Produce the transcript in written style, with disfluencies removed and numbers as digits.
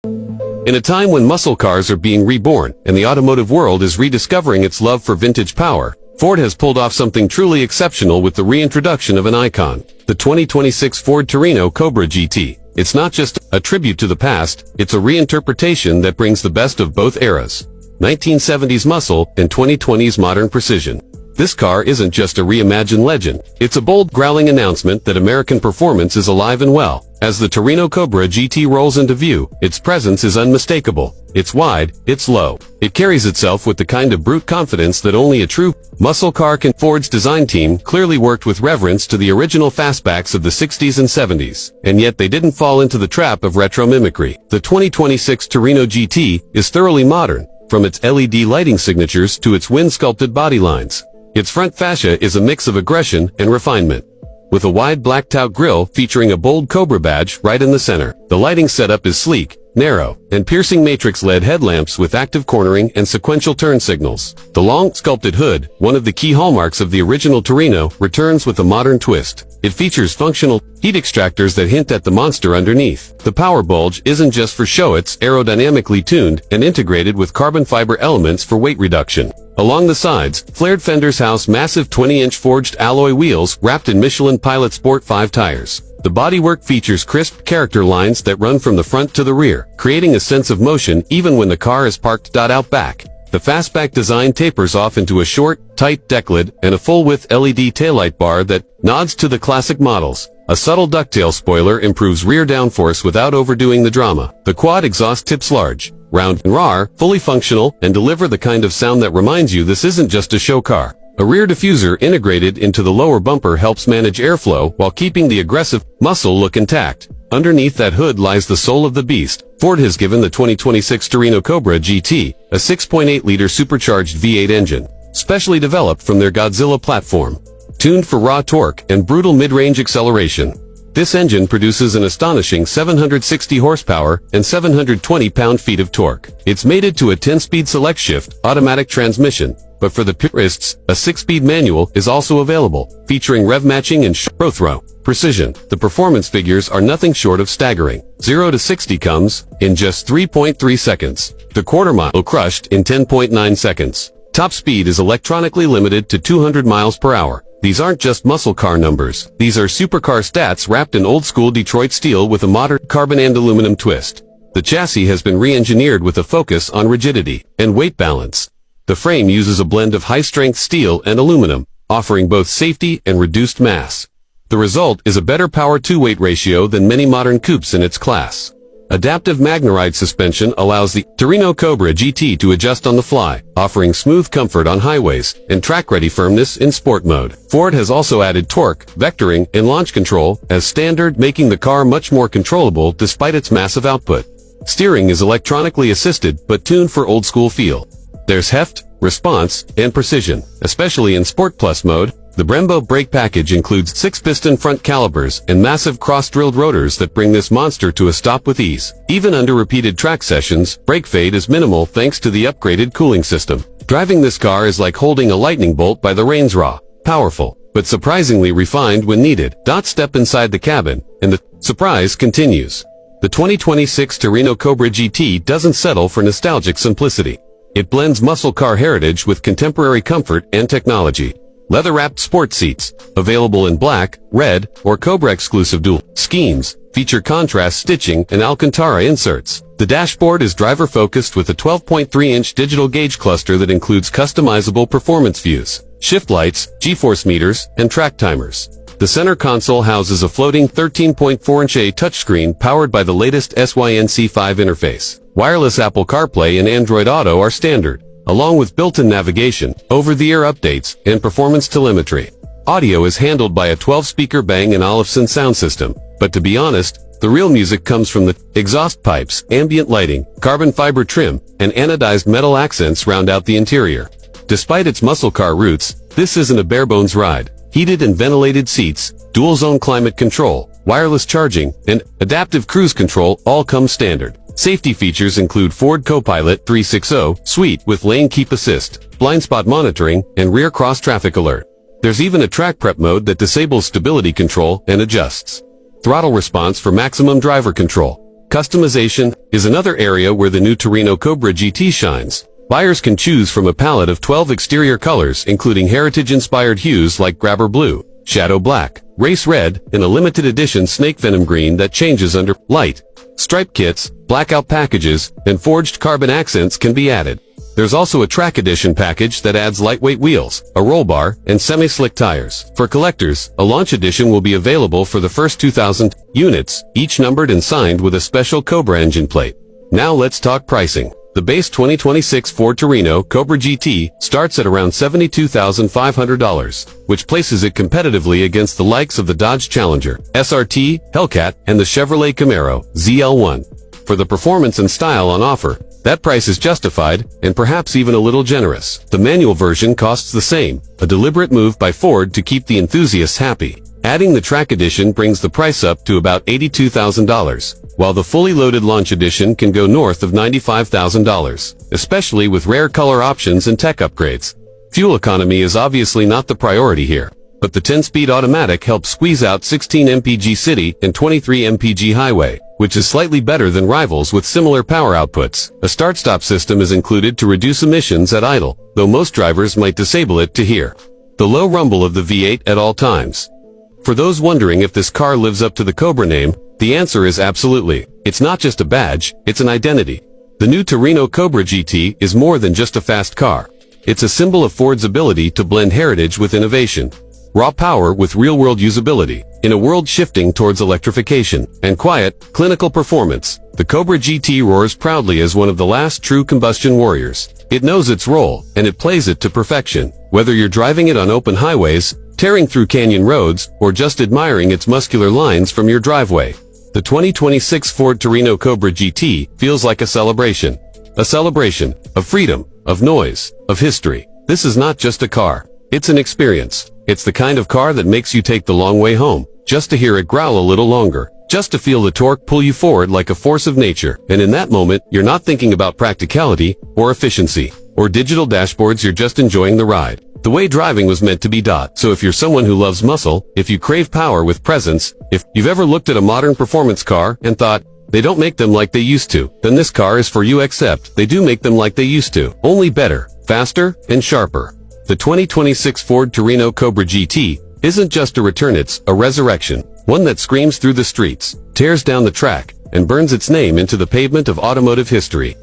In a time when muscle cars are being reborn and the automotive world is rediscovering its love for vintage power, Ford has pulled off something truly exceptional with the reintroduction of an icon, the 2026 Ford Torino Cobra GT. It's not just a tribute to the past, it's a reinterpretation that brings the best of both eras. 1970s muscle and 2020s modern precision. This car isn't just a reimagined legend, it's a bold, growling announcement that American performance is alive and well. As the Torino Cobra GT rolls into view, its presence is unmistakable. It's wide, it's low. It carries itself with the kind of brute confidence that only a true muscle car can. Ford's design team clearly worked with reverence to the original fastbacks of the 60s and 70s, and yet they didn't fall into the trap of retro mimicry. The 2026 Torino GT is thoroughly modern, from its LED lighting signatures to its wind-sculpted body lines. Its front fascia is a mix of aggression and refinement, with a wide blacked-out grille featuring a bold Cobra badge right in the center. The lighting setup is sleek, narrow, and piercing matrix-LED headlamps with active cornering and sequential turn signals. The long, sculpted hood, one of the key hallmarks of the original Torino, returns with a modern twist. It features functional heat extractors that hint at the monster underneath. The power bulge isn't just for show, it's aerodynamically tuned and integrated with carbon fiber elements for weight reduction. Along the sides, flared fenders house massive 20-inch forged alloy wheels wrapped in Michelin Pilot Sport 5 tires. The bodywork features crisp character lines that run from the front to the rear, creating a sense of motion even when the car is parked out back. The fastback design tapers off into a short, tight deck lid and a full-width LED taillight bar that nods to the classic models. A subtle ducktail spoiler improves rear downforce without overdoing the drama. The quad exhaust tips large, round and raw, fully functional, and deliver the kind of sound that reminds you this isn't just a show car. A rear diffuser integrated into the lower bumper helps manage airflow while keeping the aggressive, muscle look intact. Underneath that hood lies the soul of the beast. Ford has given the 2026 Torino Cobra GT a 6.8-liter supercharged V8 engine, specially developed from their Godzilla platform, tuned for raw torque and brutal mid-range acceleration. This engine produces an astonishing 760 horsepower and 720 pound-feet of torque. It's mated to a 10-speed select shift automatic transmission, but for the purists, a 6-speed manual is also available, featuring rev matching and throw precision. The performance figures are nothing short of staggering. 0 to 60 comes in just 3.3 seconds. The quarter mile crushed in 10.9 seconds. Top speed is electronically limited to 200 miles per hour. These aren't just muscle car numbers. These are supercar stats wrapped in old-school Detroit steel with a modern carbon and aluminum twist. The chassis has been re-engineered with a focus on rigidity and weight balance. The frame uses a blend of high-strength steel and aluminum, offering both safety and reduced mass. The result is a better power-to-weight ratio than many modern coupes in its class. Adaptive MagneRide suspension allows the Torino Cobra GT to adjust on the fly, offering smooth comfort on highways and track-ready firmness in sport mode. Ford has also added torque, vectoring, and launch control as standard, making the car much more controllable despite its massive output. Steering is electronically assisted but tuned for old-school feel. There's heft, response, and precision, especially in Sport Plus mode. The Brembo brake package includes 6-piston front calipers and massive cross-drilled rotors that bring this monster to a stop with ease. Even under repeated track sessions, brake fade is minimal thanks to the upgraded cooling system. Driving this car is like holding a lightning bolt by the reins, raw, powerful, but surprisingly refined when needed. Step inside the cabin, and the surprise continues. The 2026 Torino Cobra GT doesn't settle for nostalgic simplicity. It blends muscle car heritage with contemporary comfort and technology. Leather-wrapped sport seats, available in black, red, or Cobra-exclusive dual schemes, feature contrast stitching and Alcantara inserts. The dashboard is driver-focused with a 12.3-inch digital gauge cluster that includes customizable performance views, shift lights, G-force meters, and track timers. The center console houses a floating 13.4-inch touchscreen powered by the latest SYNC5 interface. Wireless Apple CarPlay and Android Auto are standard, along with built-in navigation, over-the-air updates, and performance telemetry. Audio is handled by a 12-speaker Bang & Olufsen sound system, but to be honest, the real music comes from the exhaust pipes, ambient lighting, carbon fiber trim, and anodized metal accents round out the interior. Despite its muscle car roots, this isn't a bare-bones ride. Heated and ventilated seats, dual-zone climate control, wireless charging, and adaptive cruise control all come standard. Safety features include Ford Copilot 360 suite with lane keep assist, blind spot monitoring, and rear cross-traffic alert. There's even a track prep mode that disables stability control and adjusts throttle response for maximum driver control. Customization is another area where the new Torino Cobra GT shines. Buyers can choose from a palette of 12 exterior colors including heritage-inspired hues like grabber blue, shadow black, race red, and a limited edition snake venom green that changes under light. Stripe kits, blackout packages, and forged carbon accents can be added. There's also a track edition package that adds lightweight wheels, a roll bar, and semi-slick tires. For collectors, a launch edition will be available for the first 2,000 units, each numbered and signed with a special Cobra engine plate. Now let's talk pricing. The base 2026 Ford Torino Cobra GT starts at around $72,500, which places it competitively against the likes of the Dodge Challenger, SRT, Hellcat, and the Chevrolet Camaro, ZL1. For the performance and style on offer, that price is justified, and perhaps even a little generous. The manual version costs the same, a deliberate move by Ford to keep the enthusiasts happy. Adding the track edition brings the price up to about $82,000, while the fully loaded launch edition can go north of $95,000, especially with rare color options and tech upgrades. Fuel economy is obviously not the priority here, but the 10-speed automatic helps squeeze out 16 mpg city and 23 mpg highway, which is slightly better than rivals with similar power outputs. A start-stop system is included to reduce emissions at idle, though most drivers might disable it to hear the low rumble of the V8 at all times. For those wondering if this car lives up to the Cobra name, the answer is absolutely. It's not just a badge, it's an identity. The new Torino Cobra GT is more than just a fast car. It's a symbol of Ford's ability to blend heritage with innovation. Raw power with real-world usability. In a world shifting towards electrification and quiet, clinical performance, the Cobra GT roars proudly as one of the last true combustion warriors. It knows its role, and it plays it to perfection. Whether you're driving it on open highways, tearing through canyon roads, or just admiring its muscular lines from your driveway, the 2026 Ford Torino Cobra GT feels like a celebration. A celebration of freedom, of noise, of history. This is not just a car. It's an experience. It's the kind of car that makes you take the long way home, just to hear it growl a little longer, just to feel the torque pull you forward like a force of nature. And in that moment, you're not thinking about practicality, or efficiency, or digital dashboards, you're just enjoying the ride. The way driving was meant to be. So if you're someone who loves muscle, if you crave power with presence, if you've ever looked at a modern performance car and thought, they don't make them like they used to, then this car is for you, except they do make them like they used to. Only better, faster, and sharper. The 2026 Ford Torino Cobra GT isn't just a return, it's a resurrection. One that screams through the streets, tears down the track, and burns its name into the pavement of automotive history.